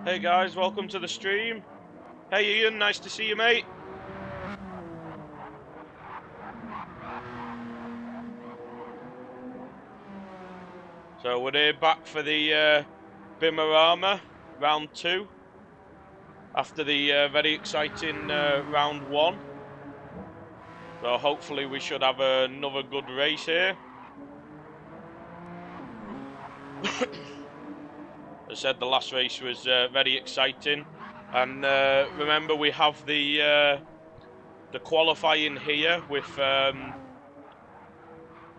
Hey guys, welcome to the stream. Hey Ian, nice to see you, mate. So we're here back for the Bimmerama round 2 after the very exciting round 1. So hopefully we should have another good race here. As I said, the last race was very exciting, and remember we have the qualifying here with the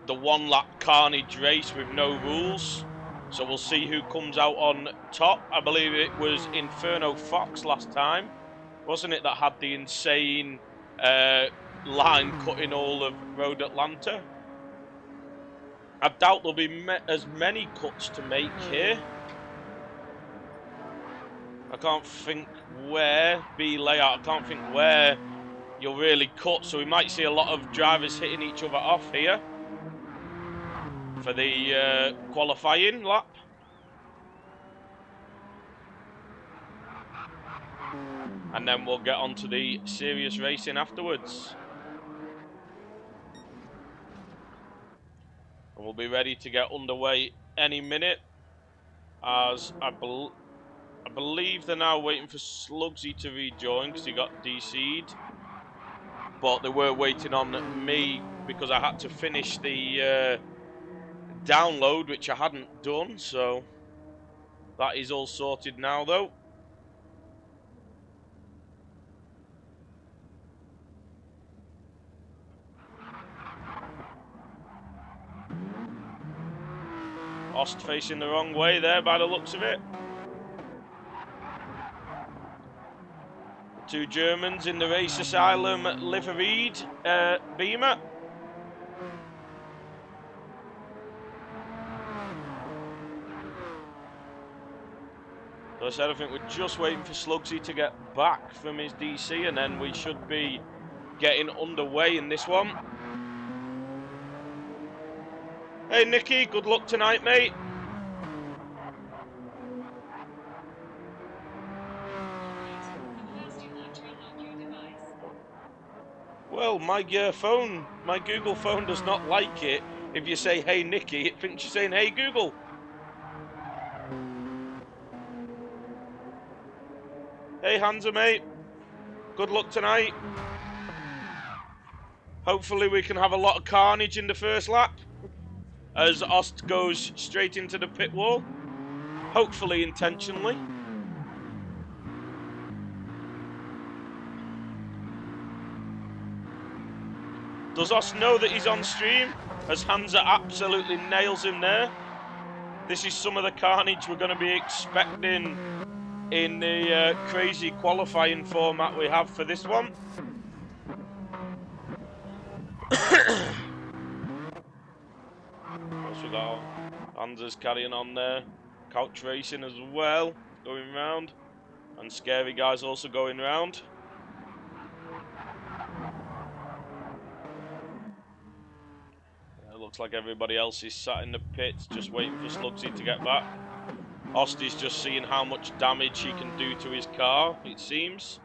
1-lap carnage race with no rules. So we'll see who comes out on top. I believe it was Inferno Fox last time, wasn't it, that had the insane line cutting all of Road Atlanta. I doubt there'll be as many cuts to make here. I can't think where, B layout, I can't think where you'll really cut, so we might see a lot of drivers hitting each other off here for the qualifying lap. And then we'll get on to the serious racing afterwards. And we'll be ready to get underway any minute, as I believe they're now waiting for Slugsy to rejoin because he got DC'd. But they were waiting on me because I had to finish the download, which I hadn't done, so that is all sorted now though. Ost facing the wrong way there by the looks of it. The two Germans in the race Asylum liveried Beamer. So I said I think we're just waiting for Slugsy to get back from his DC, and then we should be getting underway in this one. Hey Nicky, good luck tonight, mate. Well, my Google phone does not like it. If you say, hey Nicky, it thinks you're saying, hey Google. Hey Hansa, mate. Good luck tonight. Hopefully we can have a lot of carnage in the first lap, as Ost goes straight into the pit wall. Hopefully intentionally. Does Ost know that he's on stream? As Hansa absolutely nails him there. This is some of the carnage we're going to be expecting in the crazy qualifying format we have for this one. What's we got? Hansa's carrying on there. Couch racing as well, going round. And Scary Guy's also going round. Looks like everybody else is sat in the pits just waiting for Slugsy to get back. Ost is just seeing how much damage he can do to his car, it seems.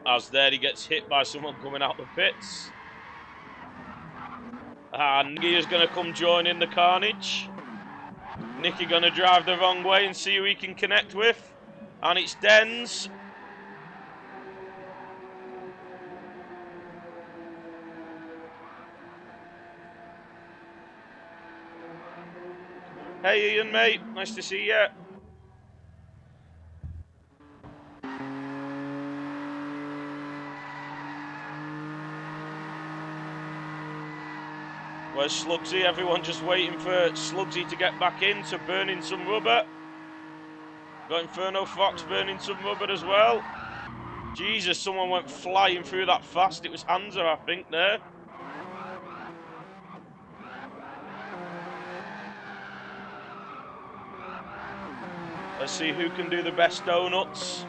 As there he gets hit by someone coming out the pits. And Nicky is going to come join in the carnage. Nicky going to drive the wrong way and see who he can connect with. And it's Dens. Hey Ian, mate, nice to see you. Where's Slugsy? Everyone just waiting for Slugsy to get back in, so burning some rubber. Got Inferno Fox burning some rubber as well. Jesus, someone went flying through that fast. It was Hansa, I think, there. Let's see who can do the best donuts.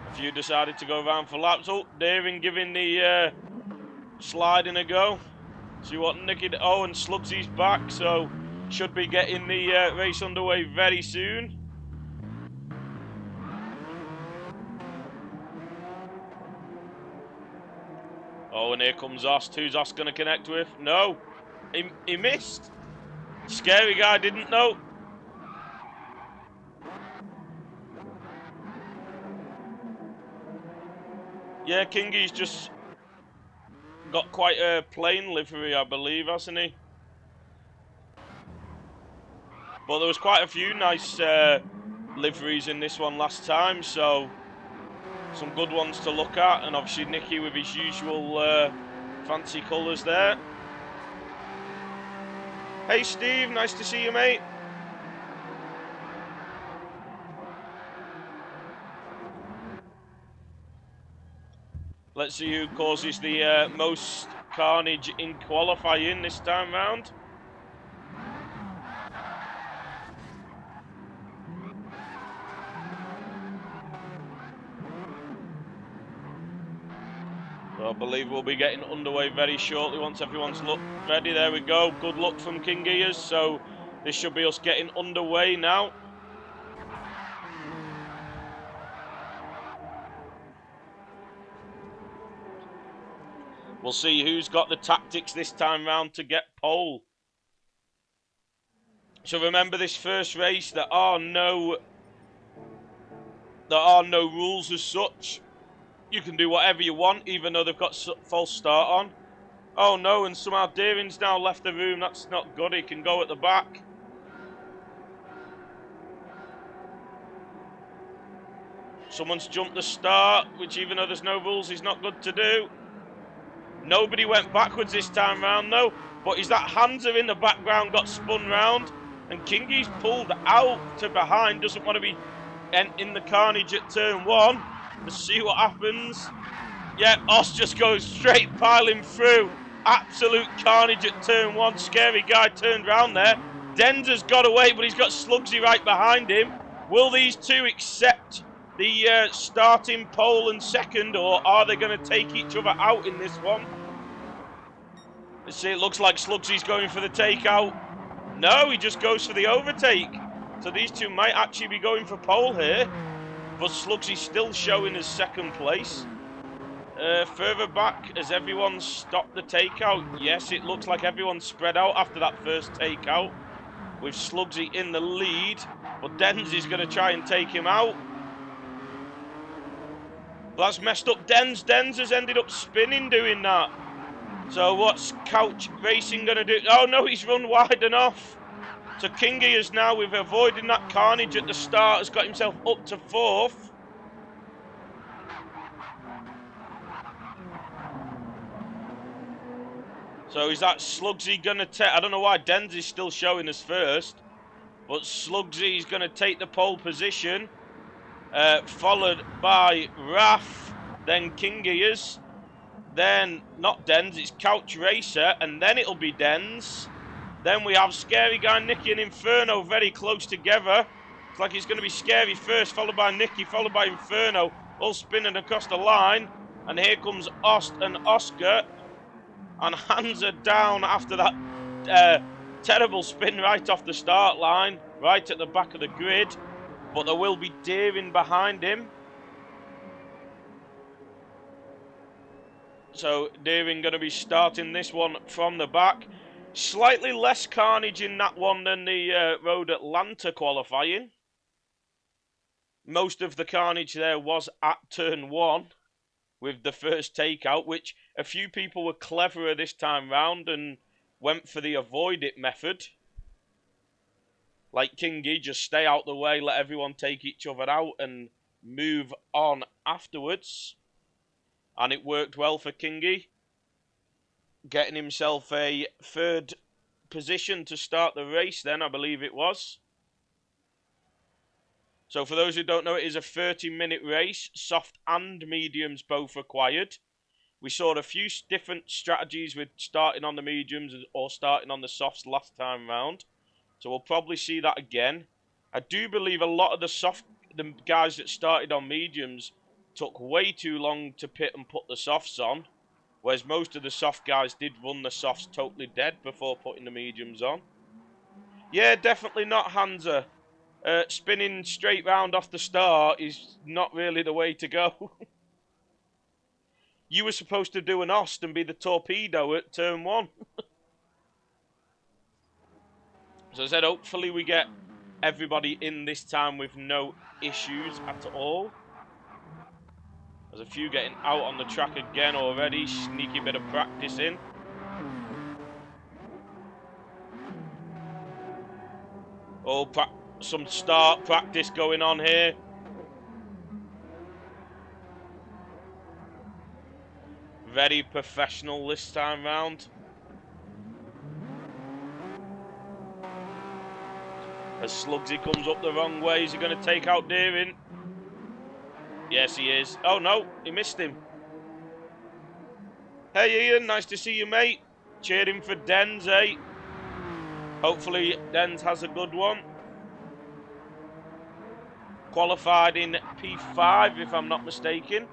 A few decided to go around for laps. Oh, Daring giving the sliding a go. See what Nicky... Oh, and Slugsy's back, so should be getting the race underway very soon. Oh, and here comes Ost. Who's Ost going to connect with? No, he missed. Scary Guy didn't know. Yeah, Kingy's just got quite a plain livery, I believe, hasn't he? But there was quite a few nice liveries in this one last time, so some good ones to look at. And obviously Nicky with his usual fancy colours there. Hey Steve, nice to see you, mate. Let's see who causes the most carnage in qualifying this time round. So I believe we'll be getting underway very shortly once everyone's ready. There we go. Good luck from King Gears. So this should be us getting underway now. We'll see who's got the tactics this time round to get pole. So remember this first race, there are no there are no rules as such. You can do whatever you want, even though they've got false start on. Oh no, and somehow Deering's now left the room. That's not good. He can go at the back. Someone's jumped the start, which even though there's no rules, is not good to do. Nobody went backwards this time round though, but is that Hansa in the background got spun round, and Kingy's pulled out to behind, doesn't want to be in the carnage at turn 1. Let's see what happens. Yeah, Os just goes straight piling through. Absolute carnage at turn 1. Scary guy turned round there. Denzer's got away, but he's got Slugsy right behind him. Will these two accept the starting pole and second, or are they going to take each other out in this one? Let's see, it looks like Slugsy's going for the takeout. No, he just goes for the overtake. So these two might actually be going for pole here, but Slugsy's still showing as second place. Further back, has everyone stopped the takeout? Yes, it looks like everyone's spread out after that first takeout, with Slugsy in the lead, but Denz going to try and take him out. Well, that's messed up Denz. Denz has ended up spinning doing that. So what's Couch Racing going to do? Oh no, he's run wide enough. So Kingy is now, with avoiding that carnage at the start, has got himself up to 4th. So is that Slugsy going to take... I don't know why Denz is still showing us first, but Slugsy is going to take the pole position, followed by Raf, then Kingy is, then not Denz, it's Couch Racer, and then it'll be Denz. Then we have Scary Guy, Nicky and Inferno very close together. Looks like it's going to be Scary first, followed by Nicky, followed by Inferno, all spinning across the line. And here comes Ost and Oscar. And Hansa down after that terrible spin right off the start line, right at the back of the grid. But there will be Deering behind him. So Deering going to be starting this one from the back. Slightly less carnage in that one than the Road Atlanta qualifying. Most of the carnage there was at turn 1 with the first takeout, which a few people were cleverer this time round and went for the avoid it method. Like Kingy, just stay out the way, let everyone take each other out and move on afterwards. And it worked well for Kingy, getting himself a 3rd position to start the race then, I believe it was. So for those who don't know, it is a 30-minute race, soft and mediums both required. We saw a few different strategies with starting on the mediums or starting on the softs last time round. So we'll probably see that again. I do believe a lot of the guys that started on mediums took way too long to pit and put the softs on, whereas most of the soft guys did run the softs totally dead before putting the mediums on. Yeah, definitely not Hansa. Spinning straight round off the start is not really the way to go. You were supposed to do an Ost and be the torpedo at turn 1. So as I said, hopefully we get everybody in this time with no issues at all. There's a few getting out on the track again already. Sneaky bit of practice in. Oh, some start practice going on here. Very professional this time round. As Slugsy comes up the wrong way, is he going to take out Deering? Yes, he is. Oh, no, he missed him. Hey, Ian, nice to see you, mate. Cheering for Denz, eh? Hopefully, Denz has a good one. Qualified in P5, if I'm not mistaken.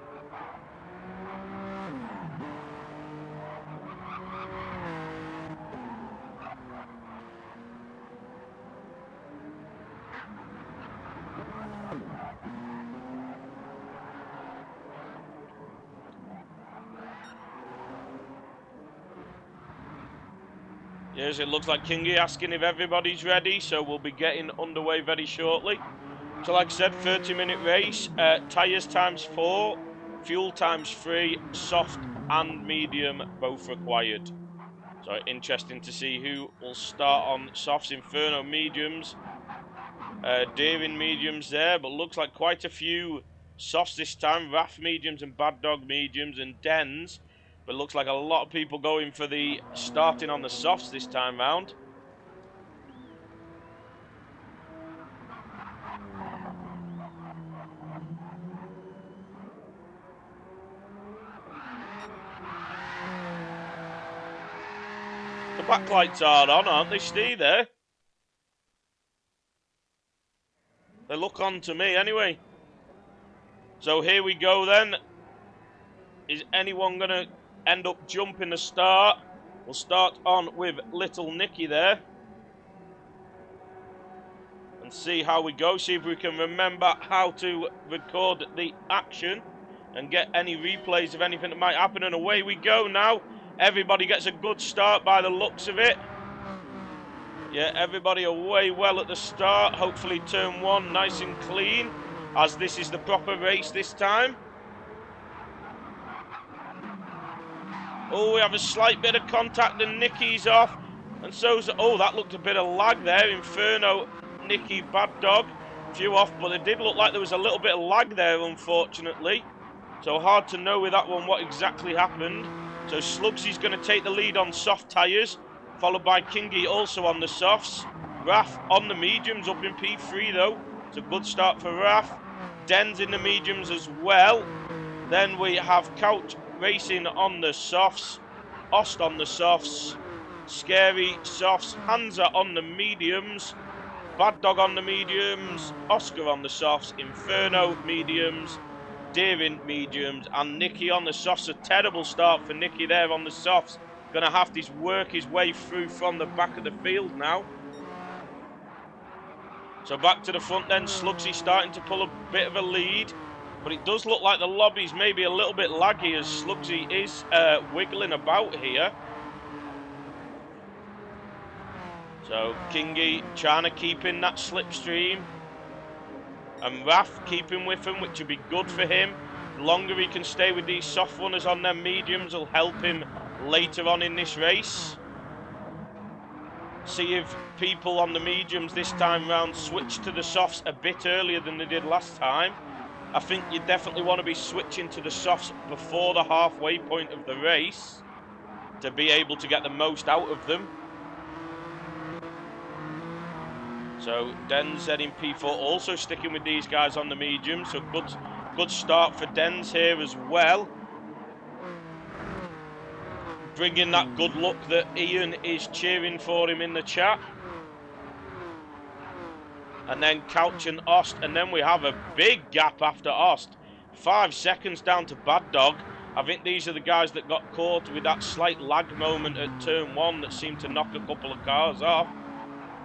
Yes, it looks like Kingy asking if everybody's ready, so we'll be getting underway very shortly. So like I said, 30-minute race, tyres ×4, fuel ×3, soft and medium both required. So interesting to see who will start on softs. Inferno mediums, Deering mediums there, but looks like quite a few softs this time. Raff mediums and Bad Dog mediums and Dens, but looks like a lot of people going for the starting on the softs this time round. The backlights are on, aren't they, Steve, there? They look on to me anyway. So here we go then. Is anyone going to end up jumping the start? We'll start on with little Nicky there. And see how we go. See if we can remember how to record the action and get any replays of anything that might happen. And away we go now. Everybody gets a good start by the looks of it. Yeah, everybody away well at the start. Hopefully turn 1 nice and clean, as this is the proper race this time. Oh, we have a slight bit of contact and Nicky's off. And so's, oh, that looked a bit of lag there. Inferno, Nicky, Bad Dog, few off, but it did look like there was a little bit of lag there, unfortunately. So hard to know with that one what exactly happened. So Slugsy's going to take the lead on soft tyres, followed by Kingy also on the softs. Raff on the mediums, up in P3 though. It's a good start for Raff. Dens in the mediums as well. Then we have Couch Racing on the softs. Ost on the softs. Scary softs. Hansa on the mediums. Bad Dog on the mediums. Oscar on the softs. Inferno mediums. Deering mediums. And Nicky on the softs. A terrible start for Nicky there on the softs. Going to have to work his way through from the back of the field now. So back to the front then. Slugsy starting to pull a bit of a lead. But it does look like the lobby's maybe a little bit laggy, as Slugsy is wiggling about here. So Kingy trying to keep in that slipstream. And Raff keeping with him, which would be good for him. The longer he can stay with these soft runners on their mediums will help him later on in this race. See if people on the mediums this time round switch to the softs a bit earlier than they did last time. I think you definitely want to be switching to the softs before the halfway point of the race to be able to get the most out of them. So Dens heading P4, also sticking with these guys on the medium. So good start for Dens here as well. Bringing that good luck that Ian is cheering for him in the chat. And then Couch and Ost, and then we have a big gap after Ost. 5 seconds down to Bad Dog. I think these are the guys that got caught with that slight lag moment at turn 1 that seemed to knock a couple of cars off.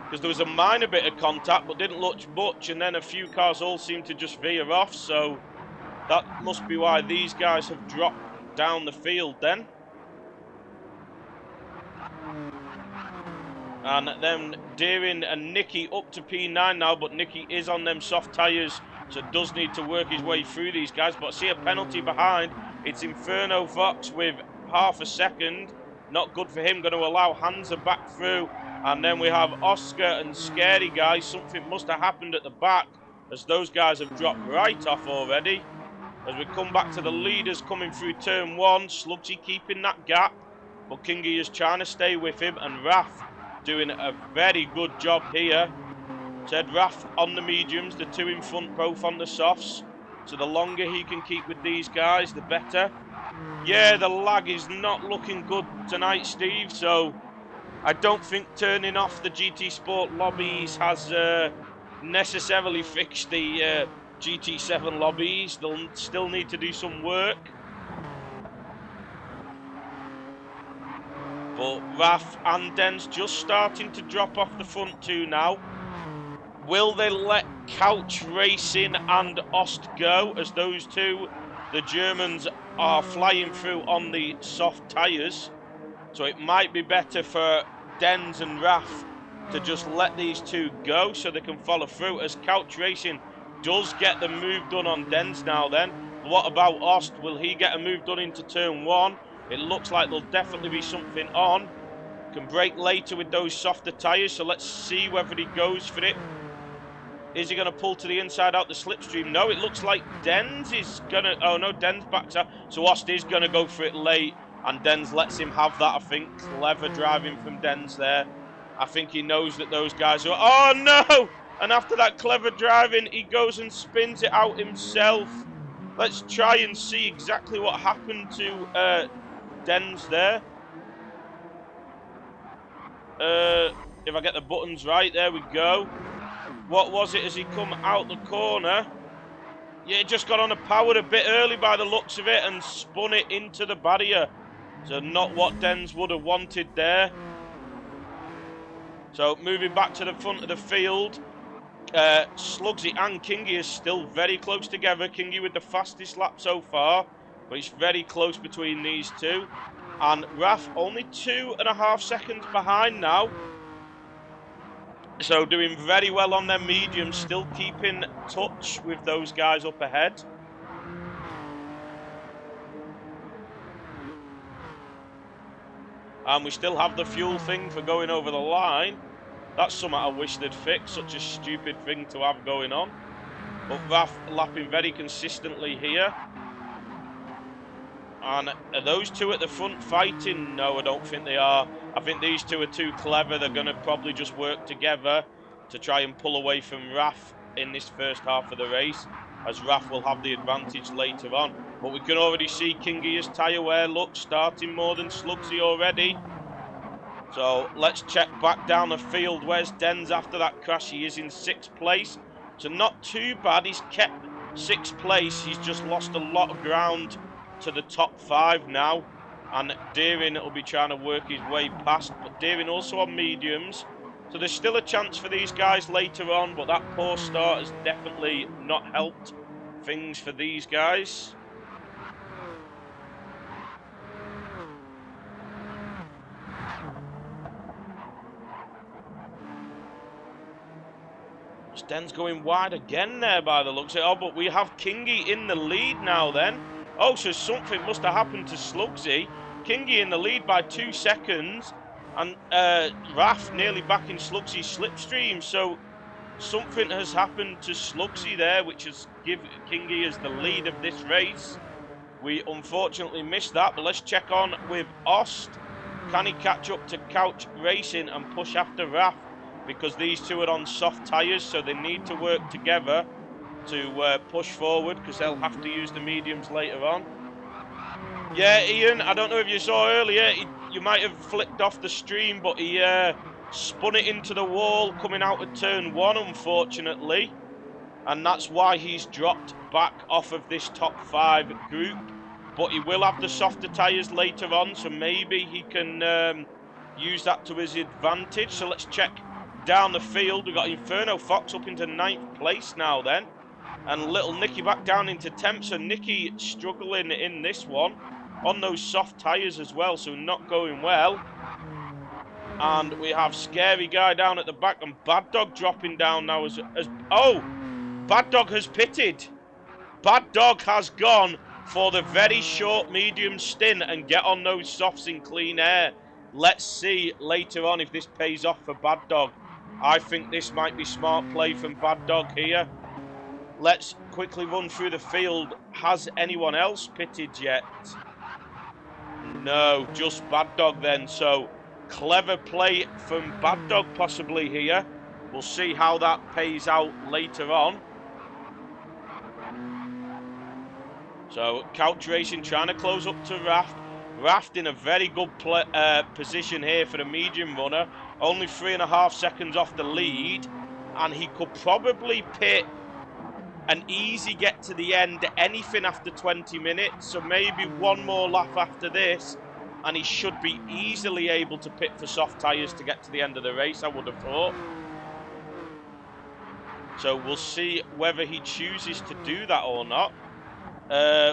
Because there was a minor bit of contact, but didn't look much, and then a few cars all seemed to just veer off, so that must be why these guys have dropped down the field then. And then Deering and Nicky up to P9 now, but Nicky is on them soft tyres, so does need to work his way through these guys. But I see a penalty behind. It's Inferno Fox with half a second. Not good for him, going to allow Hansa back through. And then we have Oscar and Scary guys. Something must have happened at the back, as those guys have dropped right off already. As we come back to the leaders coming through turn 1, Slugsy keeping that gap, but Kingy is trying to stay with him, and Raff doing a very good job here. Said Raff on the mediums, the two in front both on the softs. So the longer he can keep with these guys, the better. Yeah, the lag is not looking good tonight, Steve. So I don't think turning off the GT Sport lobbies has necessarily fixed the GT7 lobbies. They'll still need to do some work. But Raff and Dens just starting to drop off the front two now. Will they let Couch Racing and Ost go, as those two, the Germans, are flying through on the soft tyres? So it might be better for Dens and Raff to just let these two go so they can follow through, as Couch Racing does get the move done on Dens now then. What about Ost? Will he get a move done into turn 1? It looks like there'll definitely be something on. Can brake later with those softer tyres, so let's see whether he goes for it. Is he going to pull to the inside out the slipstream? No, it looks like Dens is going to... Oh, no, Dens backs out. So Ost is going to go for it late, and Dens lets him have that, I think. Clever driving from Dens there. I think he knows that those guys are... Oh, no! And after that clever driving, he goes and spins it out himself. Let's try and see exactly what happened to Dens there. If I get the buttons right, there we go. What was it as he come out the corner? Yeah, it just got on a power a bit early by the looks of it and spun it into the barrier. So not what Dens would have wanted there. So moving back to the front of the field, Slugsy and Kingy is still very close together. Kingy with the fastest lap so far, but it's very close between these two. And Raf only 2.5 seconds behind now. So doing very well on their mediums, still keeping touch with those guys up ahead. And we still have the fuel thing for going over the line. That's something I wish they'd fix, such a stupid thing to have going on. But Raf lapping very consistently here. And are those two at the front fighting? No, I don't think they are. I think these two are too clever. They're going to probably just work together to try and pull away from Raf in this first half of the race, as Raf will have the advantage later on. But we can already see Kingy's tyre wear, look, starting more than Slugsy already. So let's check back down the field. Where's Dens after that crash? He is in 6th place. So not too bad. He's kept 6th place. He's just lost a lot of ground to the top 5 now, and Deering will be trying to work his way past, but Deering also on mediums, so there's still a chance for these guys later on, but that poor start has definitely not helped things for these guys. Sten's going wide again there by the looks of it. Oh, but we have Kingy in the lead now then. Oh, so something must have happened to Slugsy. Kingy in the lead by 2 seconds. And Raf nearly back in Slugsy's slipstream. So something has happened to Slugsy there, which has given Kingy as the lead of this race. We unfortunately missed that, but let's check on with Ost. Can he catch up to Couch Racing and push after Raf? Because these two are on soft tyres, so they need to work together to push forward, because they'll have to use the mediums later on. Yeah, Ian, I don't know if you saw earlier, you might have flicked off the stream, but he spun it into the wall coming out of turn 1, unfortunately. And that's why he's dropped back off of this top 5 group. But he will have the softer tyres later on, so maybe he can use that to his advantage. So let's check down the field. We've got Inferno Fox up into 9th place now then. And little Nicky back down into 10th. So Nicky struggling in this one on those soft tyres as well, so not going well. And we have Scary Guy down at the back and Bad Dog dropping down now as oh, Bad Dog has pitted. Bad Dog has gone for the very short medium stint and get on those softs in clean air. Let's see later on if this pays off for Bad Dog. I think this might be smart play from Bad Dog here. Let's quickly run through the field. Has anyone else pitted yet? No, just Bad Dog then. So clever play from Bad Dog possibly here. We'll see how that pays out later on. So Couch Racing trying to close up to Raft. Raft in a very good position here for the medium runner. Only 3.5 seconds off the lead. And he could probably pit an easy get to the end, anything after 20 minutes. So maybe one more lap after this. And he should be easily able to pit for soft tyres to get to the end of the race, I would have thought. So we'll see whether he chooses to do that or not.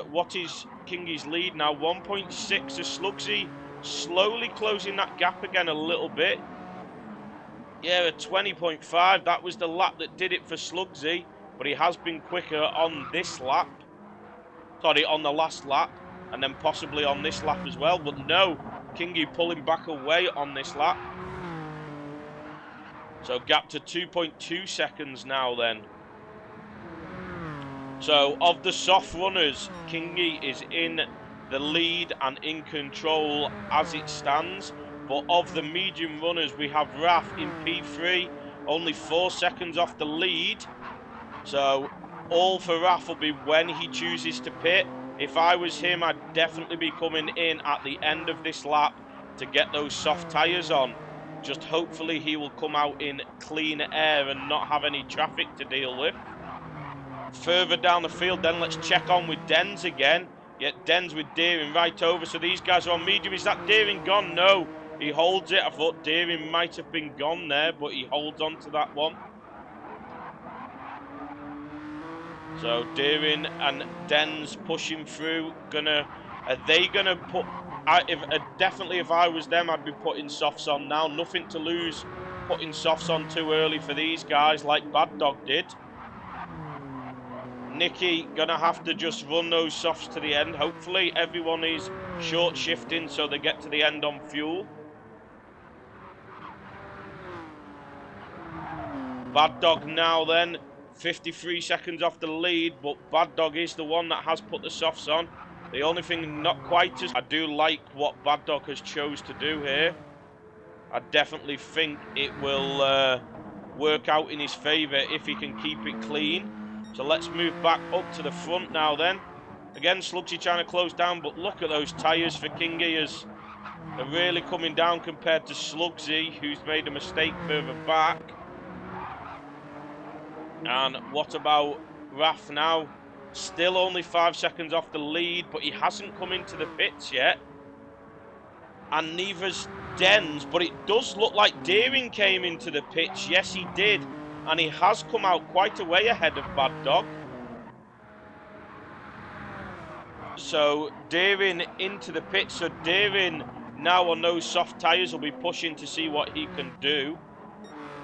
What is Kingy's lead now? 1.6. So Slugsy slowly closing that gap again a little bit. Yeah, a 20.5. That was the lap that did it for Slugsy. but he has been quicker on this lap. Sorry, on the last lap, and then possibly on this lap as well. But no, Kingy pulling back away on this lap. So gap to 2.2 seconds now then. So of the soft runners, Kingy is in the lead and in control as it stands. But of the medium runners, we have Raf in P3, only 4 seconds off the lead. So all for Raf will be when he chooses to pit. If I was him, I'd definitely be coming in at the end of this lap to get those soft tyres on. Just hopefully he will come out in clean air and not have any traffic to deal with. Further down the field then, let's check on with Dens again. Yet Dens with Deering right over, so these guys are on medium. Is that Deering gone? No, he holds it. I thought Deering might have been gone there, but he holds on to that one. So Deering and Dens pushing through. Are they gonna put? Definitely, if I was them, I'd be putting softs on now. Nothing to lose putting softs on too early for these guys, like Bad Dog did. Nicky gonna have to just run those softs to the end. Hopefully, everyone is short shifting so they get to the end on fuel. Bad Dog now then. 53 seconds off the lead, but Bad Dog is the one that has put the softs on. The only thing not quite as... I do like what Bad Dog has chose to do here. I definitely think it will work out in his favour if he can keep it clean. So let's move back up to the front now then. Again, Slugsy trying to close down, but look at those tyres for Kingy as they're really coming down compared to Slugsy, who's made a mistake further back. And what about Raf now? Still only 5 seconds off the lead, but he hasn't come into the pits yet. And neither's Dens, but it does look like Deering came into the pits. Yes, he did. And he has come out quite a way ahead of Bad Dog. So Deering into the pits. So Deering now on those soft tyres will be pushing to see what he can do.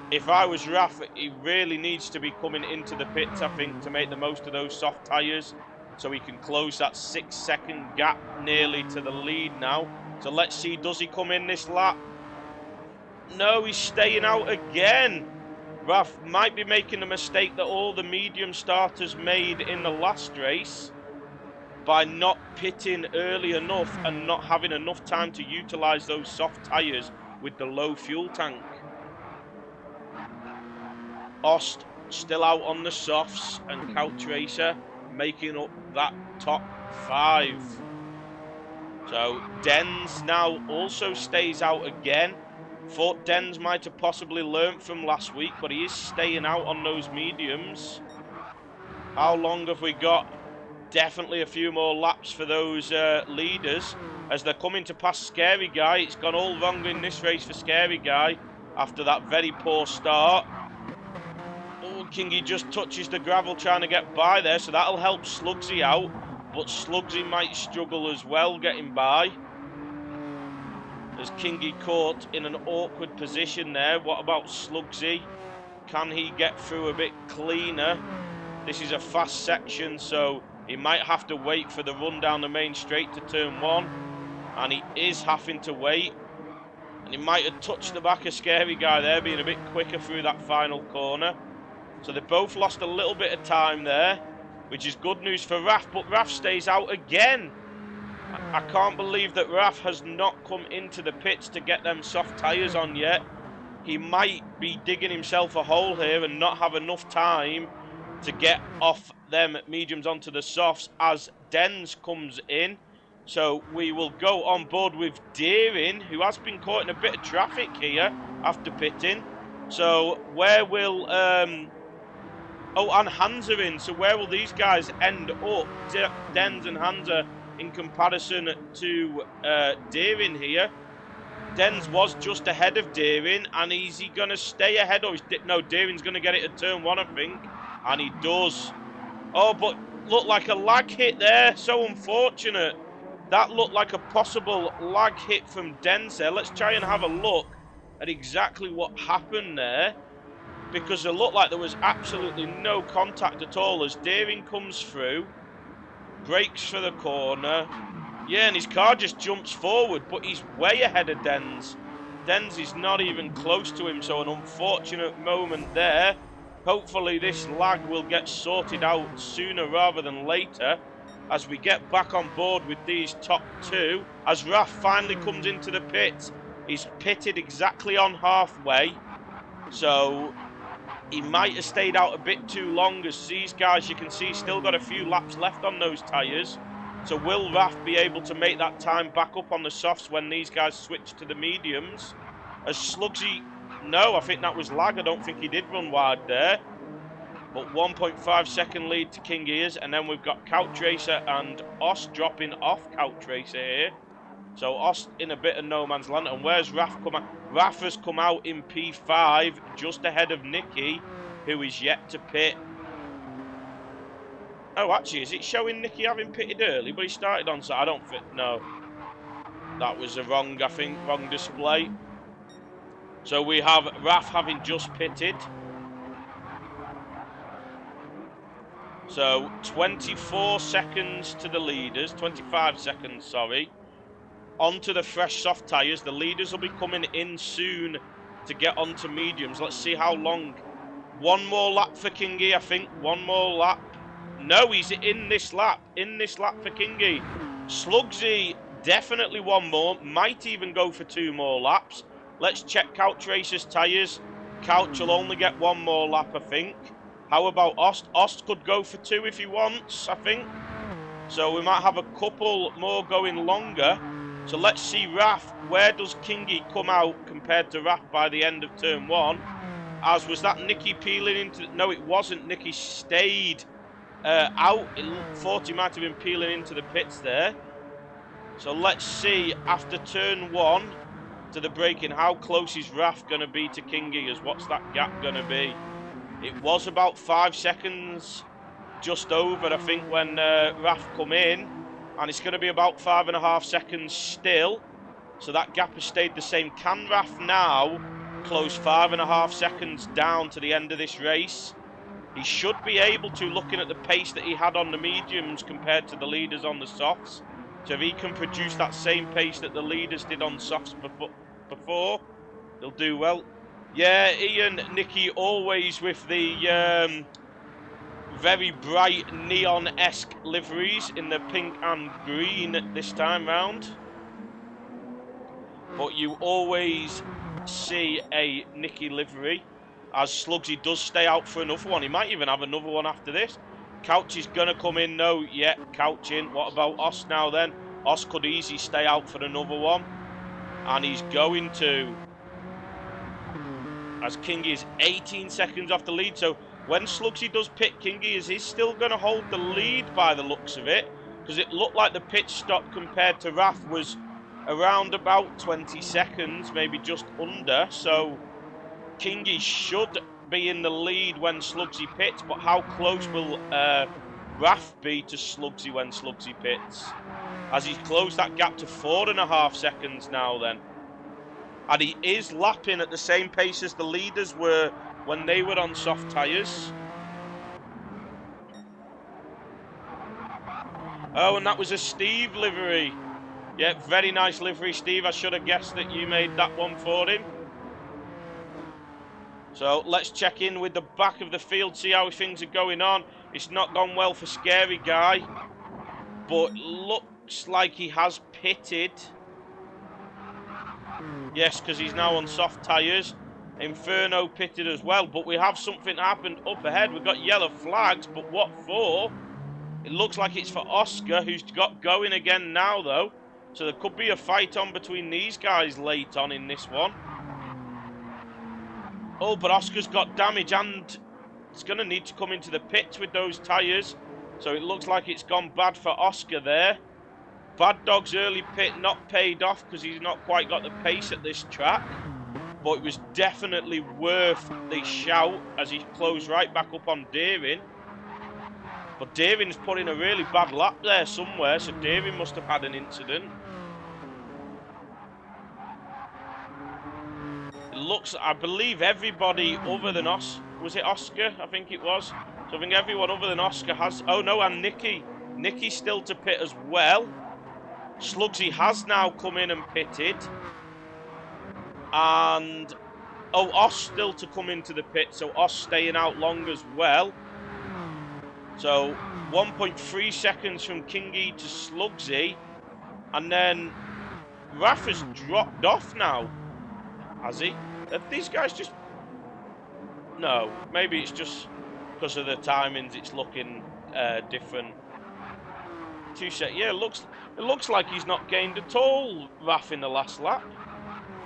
If I was Raf, he really needs to be coming into the pits, I think, to make the most of those soft tyres so he can close that 6-second gap nearly to the lead now. So let's see, does he come in this lap? No, he's staying out again. Raf might be making a mistake that all the medium starters made in the last race by not pitting early enough and not having enough time to utilise those soft tyres with the low fuel tank. Ost still out on the softs and Couch Racer making up that top 5. So Dens now also stays out again. Thought Dens might have possibly learnt from last week, but he is staying out on those mediums. How long have we got? Definitely a few more laps for those leaders as they're coming to pass Scary Guy. It's gone all wrong in this race for Scary Guy after that very poor start. Kingy just touches the gravel trying to get by there, so that'll help Slugsy out, but Slugsy might struggle as well getting by as Kingy caught in an awkward position there. What about Slugsy? Can he get through a bit cleaner? This is a fast section, so he might have to wait for the run down the main straight to turn 1, and he is having to wait, and he might have touched the back of Scary Guy there, being a bit quicker through that final corner. So they both lost a little bit of time there, which is good news for Raf, but Raf stays out again. I can't believe that Raf has not come into the pits to get them soft tyres on yet. He might be digging himself a hole here and not have enough time to get off them mediums onto the softs as Dens comes in. So we will go on board with Deering, who has been caught in a bit of traffic here after pitting. So where will... Oh, and Hansa in. So where will these guys end up? Dens and Hansa in comparison to Deering here. Dens was just ahead of Deering, and is he going to stay ahead? Or no, Deering's going to get it at turn 1, I think. And he does. Oh, but looked like a lag hit there. So unfortunate. That looked like a possible lag hit from Dens there. Let's try and have a look at exactly what happened there. because it looked like there was absolutely no contact at all as Deering comes through, brakes for the corner. Yeah, and his car just jumps forward, but he's way ahead of Denz. Denz is not even close to him, so an unfortunate moment there. Hopefully this lag will get sorted out sooner rather than later as we get back on board with these top two. As Raf finally comes into the pits, he's pitted exactly on halfway, so he might have stayed out a bit too long as these guys, you can see, still got a few laps left on those tyres. So will Raf be able to make that time back up on the softs when these guys switch to the mediums? As Slugsy, no, I think that was lag. I don't think he did run wide there. But 1.5 second lead to King Ears. And then we've got Couch Racer and Ost dropping off Couch Racer here. So Ost in a bit of no man's land. And where's Raf come out? Raf has come out in P5 just ahead of Nicky, who is yet to pit. Oh, actually, is it showing Nicky having pitted early? But he started on, so I don't think, no. That was a wrong, I think, wrong display. So we have Raf having just pitted. So 24 seconds to the leaders, 25 seconds, sorry. Onto the fresh soft tyres. The leaders will be coming in soon to get onto mediums. Let's see how long. One more lap for Kingy, I think. One more lap. No, he's in this lap. In this lap for Kingy. Slugsy, definitely one more. Might even go for 2 more laps. Let's check Couch Racer's tyres. Couch will only get 1 more lap, I think. How about Ost? Ost could go for 2 if he wants, I think. So we might have a couple more going longer. So let's see Raf. Where does Kingy come out compared to Raf by the end of turn 1? As was that Nicky peeling into... No, it wasn't. Nicky stayed out. It thought he might have been peeling into the pits there. So let's see after turn 1 to the braking, how close is Raf going to be to Kingy? As what's that gap going to be? It was about 5 seconds, just over, I think, when Raf come in. And it's going to be about 5.5 seconds still. So that gap has stayed the same. Can Raf now close 5.5 seconds down to the end of this race? He should be able to, looking at the pace that he had on the mediums compared to the leaders on the softs. So if he can produce that same pace that the leaders did on softs before, he'll do well. Yeah, Ian, Nicky always with the very bright neon-esque liveries in the pink and green this time round. But you always see a Nicky livery, as Slugsy does stay out for another one. He might even have another one after this. Couch is going to come in, no, yeah, Couch in. What about Ost now then? Ost could easily stay out for another one. And he's going to. As Kingy is 18 seconds off the lead. So when Slugsy does pit, Kingy is still going to hold the lead by the looks of it. Because it looked like the pit stop compared to Raf was around about 20 seconds, maybe just under. So Kingy should be in the lead when Slugsy pits, but how close will Raf be to Slugsy when Slugsy pits? As he's closed that gap to 4.5 seconds now then. And he is lapping at the same pace as the leaders were when they were on soft tyres. Oh, and that was a Steve livery. Yeah, very nice livery, Steve. I should have guessed that you made that one for him. So let's check in with the back of the field, see how things are going on. It's not gone well for Scary Guy, but looks like he has pitted. Yes, because he's now on soft tyres. Inferno pitted as well, but we have something happened up ahead. We've got yellow flags, but what for? It looks like it's for Oscar, who's got going again now, though. So there could be a fight on between these guys late on in this one. Oh, but Oscar's got damage and it's going to need to come into the pits with those tyres. So it looks like it's gone bad for Oscar there. Bad Dog's early pit not paid off because he's not quite got the pace at this track. But it was definitely worth the shout as he closed right back up on Deering. But Deering's put in a really bad lap there somewhere, so Deering must have had an incident. It looks, I believe everybody other than was it Oscar? I think it was. So I think everyone other than Oscar has, oh no, and Nicky. Nicky's still to pit as well. Slugsy has now come in and pitted. And, oh, Os still to come into the pit, so Os staying out long as well. So 1.3 seconds from Kingy to Slugsy. And then Raf has dropped off now, has he? Have these guys just... No, maybe it's just because of the timings it's looking different. 2 sec. Yeah, it looks like he's not gained at all, Raf, in the last lap,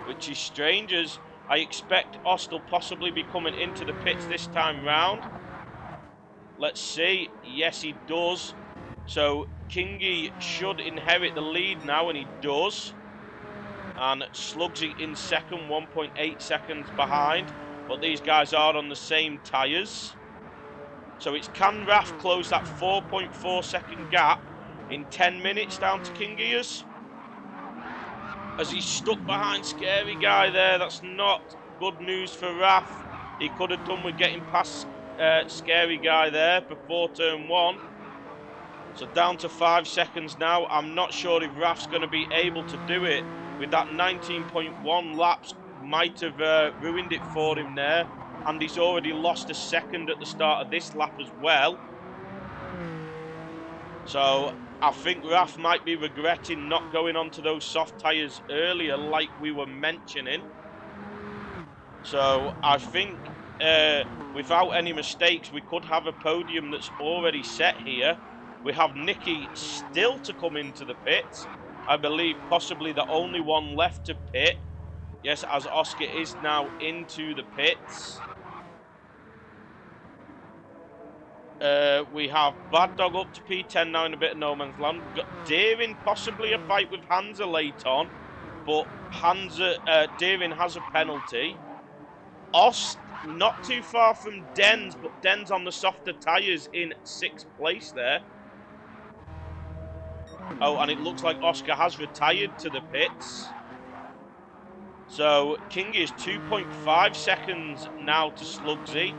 which is strange, as I expect Os will possibly be coming into the pits this time round. Let's see. Yes, he does. So Kingy should inherit the lead now, and he does. And Slugsy in second, 1.8 seconds behind. But these guys are on the same tyres. So it's, can Raf close that 4.4 second gap in 10 minutes down to Kingy? As he's stuck behind Scary Guy there. That's not good news for Raf. He could have done with getting past Scary Guy there before turn 1. So down to 5 seconds now. I'm not sure if Raf's going to be able to do it. With that 19.1 laps, might have ruined it for him there. And he's already lost a second at the start of this lap as well. So I think Raf might be regretting not going onto those soft tyres earlier, like we were mentioning. So I think without any mistakes, we could have a podium that's already set here. We have Nicky still to come into the pits. I believe possibly the only one left to pit. Yes, as Oscar is now into the pits. We have Bad Dog up to P10 now in a bit of no man's land. We've got Deering, possibly a fight with Hansa late on, but Deering has a penalty. Os not too far from Dens, but Dens on the softer tyres in 6th place there. Oh, and it looks like Oscar has retired to the pits. So King is 2.5 seconds now to Slugsy.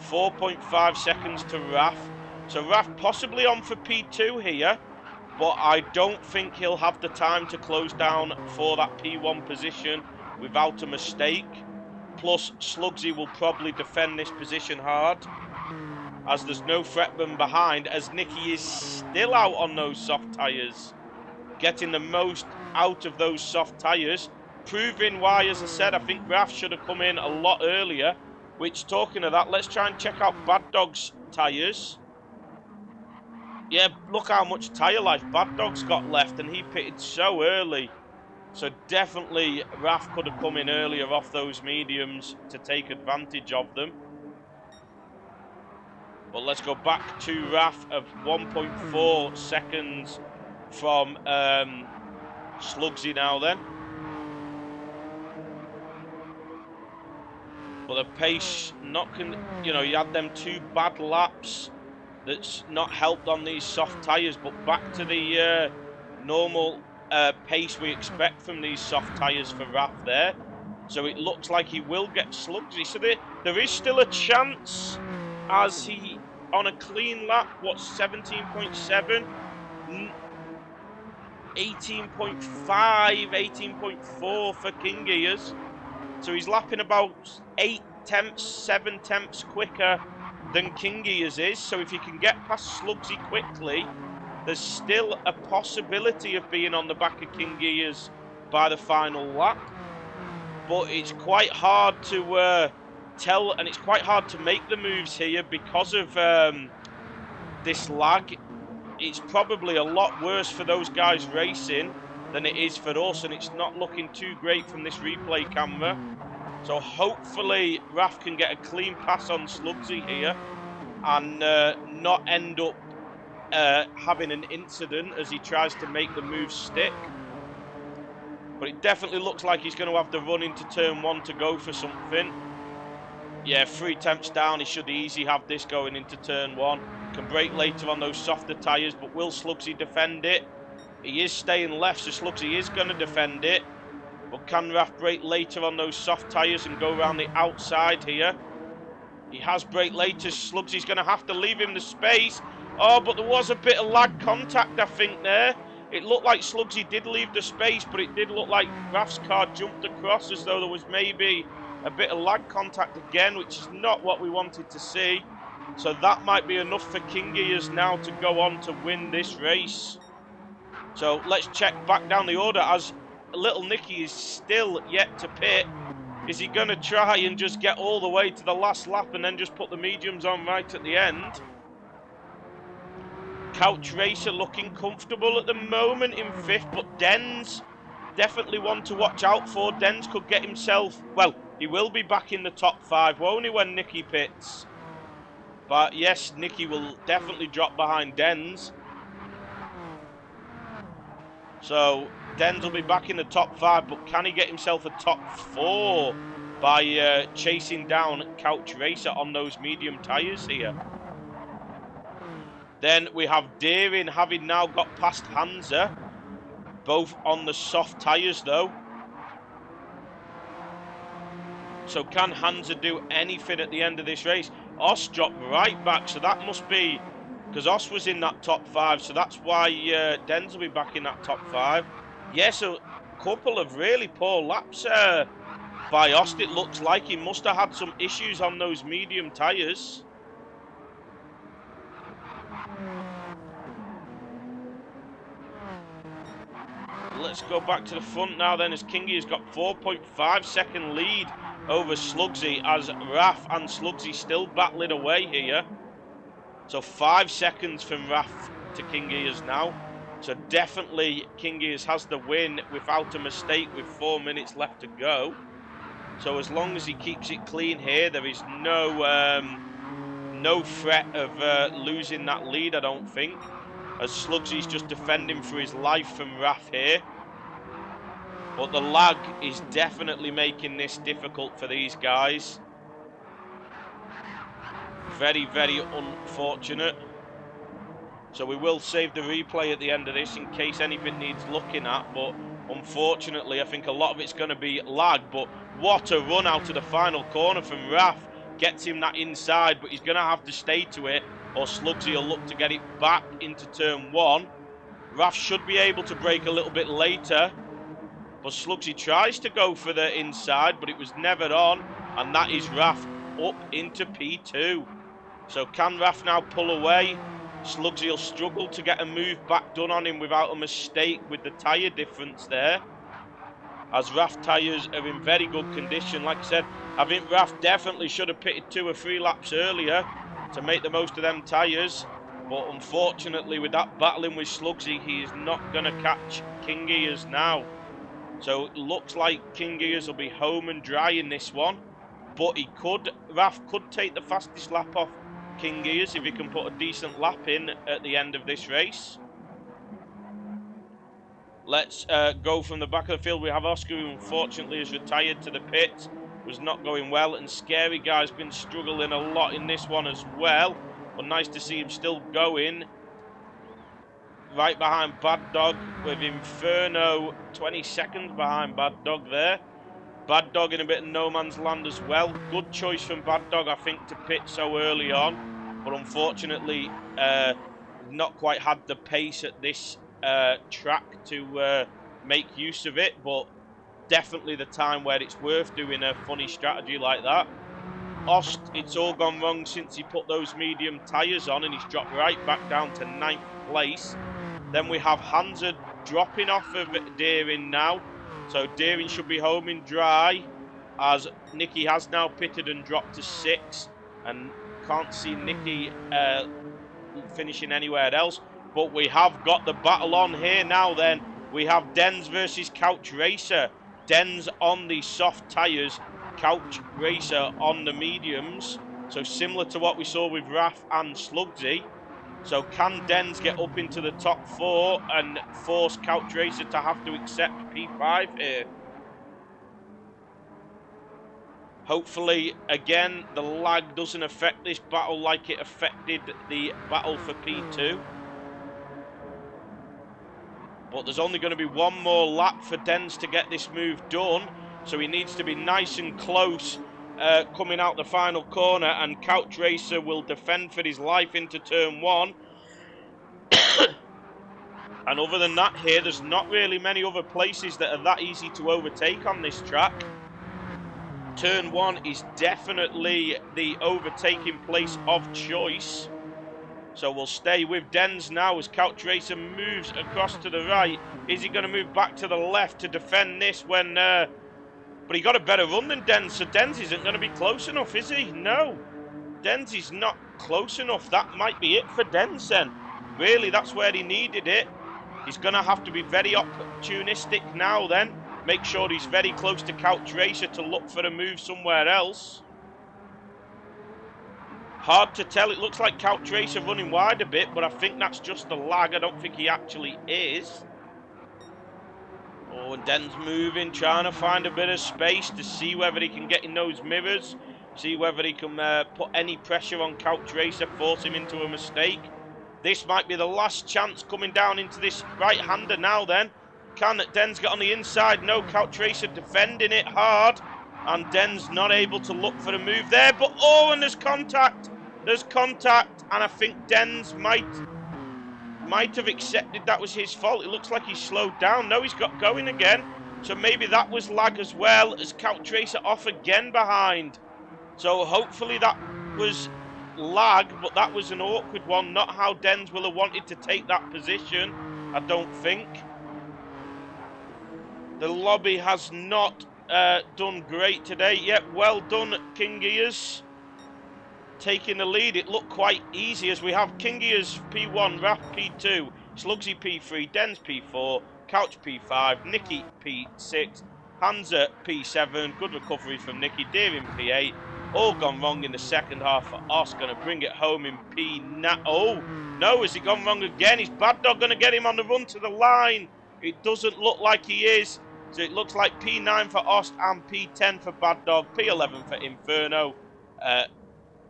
4.5 seconds to Raf. So Raf possibly on for P2 here, but I don't think he'll have the time to close down for that P1 position without a mistake. Plus, Slugsy will probably defend this position hard, as there's no Fretman behind, as Nicky is still out on those soft tyres. Getting the most out of those soft tyres. Proving why, as I said, I think Raf should have come in a lot earlier. Which, talking of that, let's try and check out Bad Dog's tyres. Yeah, look how much tyre life Bad Dog's got left, and he pitted so early. So definitely Raf could have come in earlier off those mediums to take advantage of them. But let's go back to Raf of 1.4 seconds from Slugsy now then. But the pace, you had them 2 bad laps. That's not helped on these soft tyres, but back to the normal pace we expect from these soft tyres for Raf there. So it looks like he will get Slugsy. So there is still a chance, as he, on a clean lap, what's 17.7? 18.5, 18.4 for King Gears. So he's lapping about 8 tenths, 7 tenths quicker than King Gears is. So if you can get past Slugsy quickly, there's still a possibility of being on the back of King Gears by the final lap. But it's quite hard to tell, and it's quite hard to make the moves here because of this lag. It's probably a lot worse for those guys racing than it is for us, and it's not looking too great from this replay camera. So hopefully Raf can get a clean pass on Slugsy here and not end up having an incident as he tries to make the move stick. But it definitely looks like he's going to have the run into turn 1 to go for something. Yeah, 3 tenths down. He should easily have this going into turn 1. Can brake later on those softer tyres, but will Slugsy defend it? He is staying left, so Slugsy is going to defend it. But can Raf brake later on those soft tyres and go around the outside here? He has braked later. Slugsy's going to have to leave him the space. Oh, but there was a bit of lag contact, I think, there. It looked like Slugsy did leave the space, but it did look like Raf's car jumped across as though there was maybe a bit of lag contact again, which is not what we wanted to see. So that might be enough for King Gears now to go on to win this race. So let's check back down the order as Little Nicky is still yet to pit. Is he going to try and just get all the way to the last lap and then just put the mediums on right at the end? Couch Racer looking comfortable at the moment in 5th, but Dens definitely one to watch out for. Dens could get himself, well, he will be back in the top 5, won't he, when Nicky pits? But yes, Nicky will definitely drop behind Dens. So Dens will be back in the top 5, but can he get himself a top 4 by chasing down Couch Racer on those medium tyres here? Then we have Deering having now got past Hansa, both on the soft tyres though. So can Hansa do anything at the end of this race? Os dropped right back, so that must be because Os was in that top 5, so that's why Dens will be back in that top 5. Yes, a couple of really poor laps by Ost. It looks like he must have had some issues on those medium tyres. Let's go back to the front now then, as Kingy has got 4.5 second lead over Slugsy, as Raf and Slugsy still battling away here. So 5 seconds from Raf to King Gears now. So definitely King Gears has the win without a mistake with 4 minutes left to go. So as long as he keeps it clean here, there is no threat of losing that lead, I don't think. As Slugsy's just defending for his life from Raf here. But the lag is definitely making this difficult for these guys. Very, very unfortunate. So we will save the replay at the end of this in case anything needs looking at. But unfortunately, I think a lot of it's going to be lag. But what a run out of the final corner from Raf. Gets him that inside, but he's going to have to stay to it, or Slugsy will look to get it back into turn 1. Raf should be able to brake a little bit later. But Slugsy tries to go for the inside, but it was never on. And that is Raf up into P2. So can Raf now pull away? Slugsy will struggle to get a move back done on him without a mistake with the tyre difference there. As Raf tyres are in very good condition. Like I said, I think Raf definitely should have pitted 2 or 3 laps earlier to make the most of them tyres. But unfortunately, with that battling with Slugsy, he is not going to catch King Gears now. So it looks like King Gears will be home and dry in this one. But Raf could take the fastest lap off King Gears if he can put a decent lap in at the end of this race. Let's go from the back of the field. We have Oscar, who unfortunately is retired to the pit. Was not going well, and Scary Guy's been struggling a lot in this one as well. But nice to see him still going. Right behind Bad Dog, with Inferno 20 seconds behind Bad Dog there. Bad Dog in a bit of no man's land as well. Good choice from Bad Dog, I think, to pit so early on. But unfortunately, not quite had the pace at this track to make use of it. But definitely the time where it's worth doing a funny strategy like that. Ost, it's all gone wrong since he put those medium tyres on, and he's dropped right back down to 9th place. Then we have Hansa dropping off of Deering now. So Deering should be home and dry, as Nicky has now pitted and dropped to 6. And can't see Nicky finishing anywhere else. But we have got the battle on here now then. We have Dens versus Couch Racer. Dens on the soft tyres, Couch Racer on the mediums. So similar to what we saw with Raf and Slugsy. So can Dens get up into the top 4 and force Couch Racer to have to accept P5 here? Hopefully, again, the lag doesn't affect this battle like it affected the battle for P2. But there's only going to be one more lap for Dens to get this move done. So he needs to be nice and close coming out the final corner. And Couch Racer will defend for his life into turn 1. And other than that here, there's not really many other places that are that easy to overtake on this track. Turn 1 is definitely the overtaking place of choice. So we'll stay with Dens now as Couch Racer moves across to the right. Is he going to move back to the left to defend this when... but he got a better run than Dens, so Dens isn't going to be close enough, is he? No. Dens is not close enough. That might be it for Dens then. Really, that's where he needed it. He's going to have to be very opportunistic now then. Make sure he's very close to Couch Racer to look for a move somewhere else. Hard to tell. It looks like Couch Racer running wide a bit, but I think that's just a lag. I don't think he actually is. Oh, and Den's moving, trying to find a bit of space to see whether he can get in those mirrors. See whether he can put any pressure on Couch Racer, force him into a mistake. This might be the last chance coming down into this right-hander now then. Can Den's get on the inside? No, Couch Racer defending it hard. And Den's not able to look for a move there. But, oh, and there's contact. There's contact. And I think Den's might have accepted that was his fault. It looks like he slowed down. No, he's got going again. So maybe that was lag as well as Couch Racer off again behind. So hopefully that was lag, but that was an awkward one. Not how Dens will have wanted to take that position, I don't think. The lobby has not done great today. Yep, well done, King Gears. Taking the lead. It looked quite easy as we have King Gears P1, Raph P2, Slugsy P3, Dens P4, Couch P5, Nicky P6, Hansa P7. Good recovery from Nicky. Deering P8. All gone wrong in the second half for Os. Going to bring it home in P9. Oh, no, has he gone wrong again? Is Bad Dog going to get him on the run to the line? It doesn't look like he is. So it looks like P9 for Ost and P10 for Bad Dog. P11 for Inferno.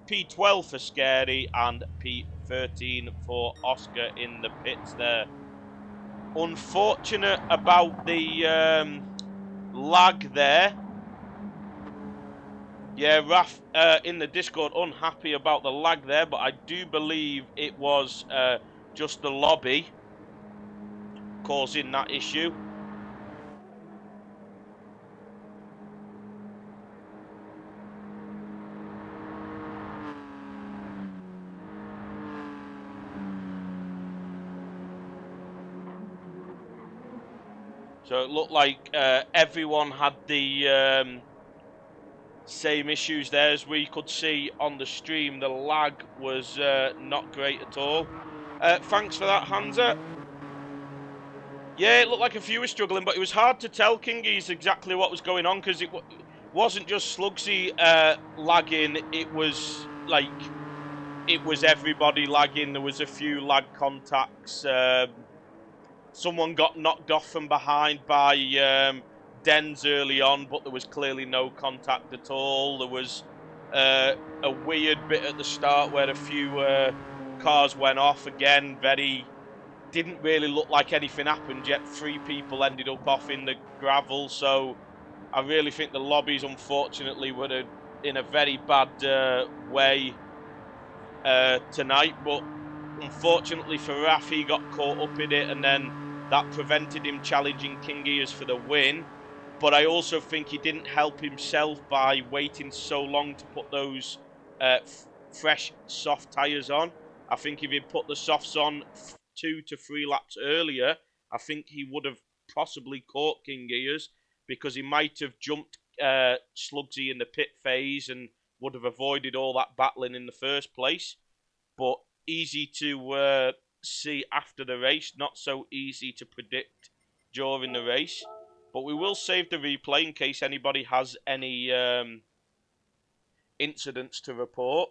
P12 for Scary. And P13 for Oscar in the pits there. Unfortunate about the lag there. Yeah, Raf in the Discord unhappy about the lag there, but I do believe it was just the lobby causing that issue. So it looked like everyone had the same issues there. As we could see on the stream, the lag was not great at all. Thanks for that, Hansa. Yeah, it looked like a few were struggling, but it was hard to tell, Kingies, exactly what was going on, because it wasn't just Slugsy lagging, it was like, it was everybody lagging. There was a few lag contacts. Someone got knocked off from behind by Dens early on, but there was clearly no contact at all. There was a weird bit at the start where a few cars went off again. Didn't really look like anything happened, yet 3 people ended up off in the gravel. So I really think the lobbies, unfortunately, were in a very bad way tonight. But unfortunately for Raf, he got caught up in it, and then that prevented him challenging King Gears for the win. But I also think he didn't help himself by waiting so long to put those fresh soft tyres on. I think if he'd put the softs on 2 to 3 laps earlier, I think he would have possibly caught King Gears, because he might have jumped Slugsy in the pit phase and would have avoided all that battling in the first place. But easy to see after the race, not so easy to predict during the race. But we will save the replay in case anybody has any incidents to report.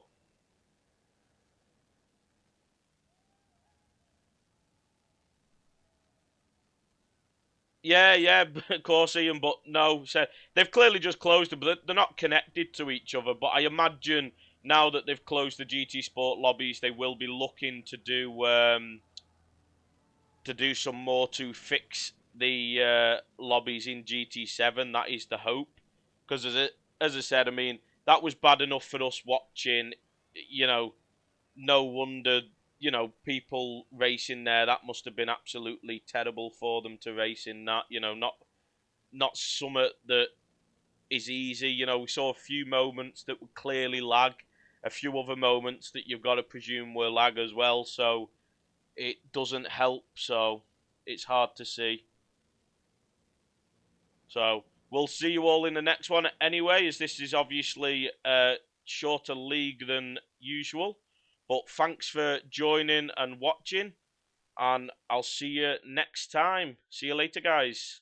Yeah, of course, Ian, but no. So they've clearly just closed them, but they're not connected to each other. But I imagine now that they've closed the GT Sport lobbies, they will be looking to do to do some more to fix the lobbies in GT7. That is the hope, because as I said, I mean that was bad enough for us watching. You know, no wonder, people racing there. That must have been absolutely terrible for them to race in that. Not something that is easy. We saw a few moments that were clearly lag, a few other moments that you've got to presume were lag as well. So it doesn't help. So it's hard to see. So we'll see you all in the next one anyway, as this is obviously a shorter league than usual. But thanks for joining and watching, and I'll see you next time. See you later, guys.